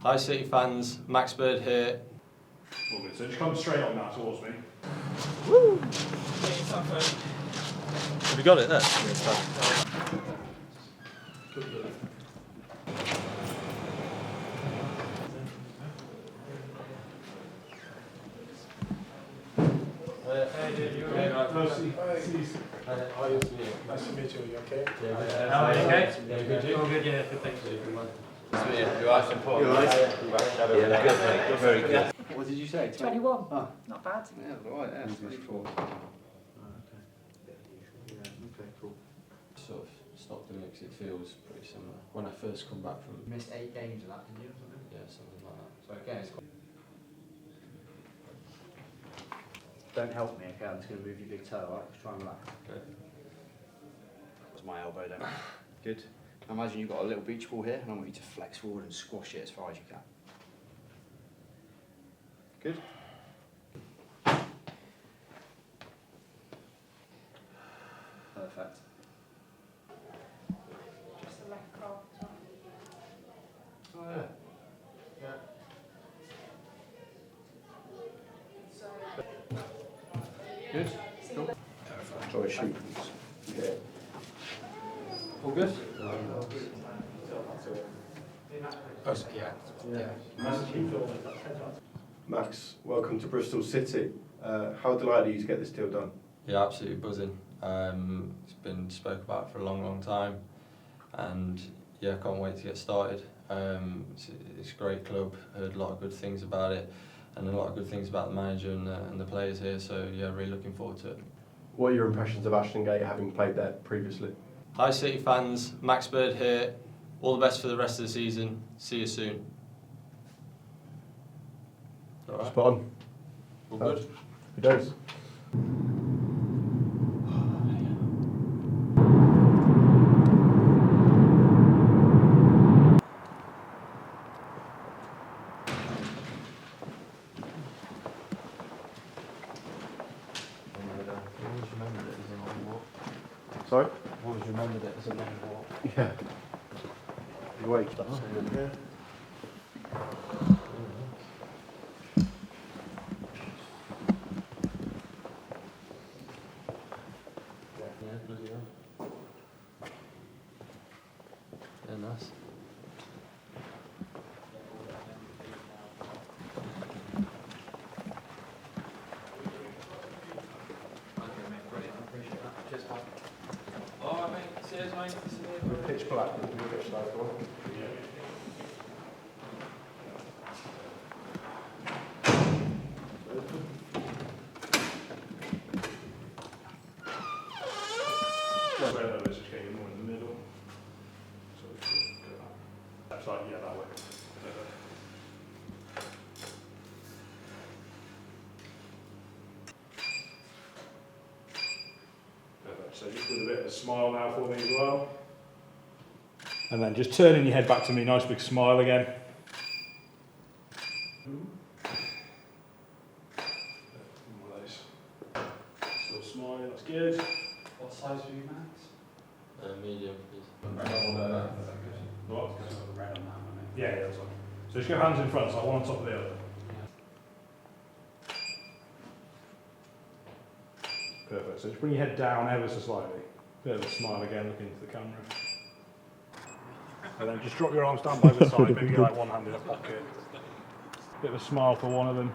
Hi City fans, Max Bird here. All good. So just come straight on now towards me. Woo! Have you got it there? Nice to meet you. You okay? How are you? Okay? Yeah, good. All good, yeah, good, thanks. You're right, important. Yeah, good, mate. Very good. What did you say? 21. Oh. Not bad. Yeah, right, yeah. 24. Okay, cool. Sort of stopped doing it because it feels pretty similar. When I first come back from... Missed 8 games of that, didn't you? Yeah, something like that. So again, it's don't help me, okay? I'm just going to move your big toe, alright? Just try and relax. Okay. That's my elbow then. Good. Now imagine you've got a little beach ball here, and I want you to flex forward and squash it as far as you can. Good. Perfect. Just the left calf as well. Oh yeah. Yeah. So, Good. Cool. Try shoot. Yeah. All good? Max, welcome to Bristol City. How delighted are you to get this deal done? Yeah, absolutely buzzing. It's been spoke about for a long, long time, and yeah, can't wait to get started. It's a great club. Heard a lot of good things about it, and a lot of good things about the manager and the players here. So yeah, really looking forward to it. What are your impressions of Ashton Gate, having played there previously? Hi City fans, Max Bird here. All the best for the rest of the season. See you soon. All right. Spot on. All good. It does. Sorry? Always remembered it as a long walk. Yeah. You wake. Yeah. Yeah, bloody hell. Yeah, nice. Alright mate, cheers mate. Pitch black. Pitch black one. Let's just get you more in the middle. So we can go that. That's like, yeah, that way. Perfect. So just with a bit of a smile now for me as well. And then just turning your head back to me, nice big smile again. One of those. Still smiling, that's good. What size are you, Max? Medium, please. What? Yeah, that's fine. So just go hands in front, so one on top of the other. Perfect. So just bring your head down ever so slightly. Bit of a smile again, look into the camera. And then just drop your arms down by the side, maybe like one hand in a pocket. Bit of a smile for one of them.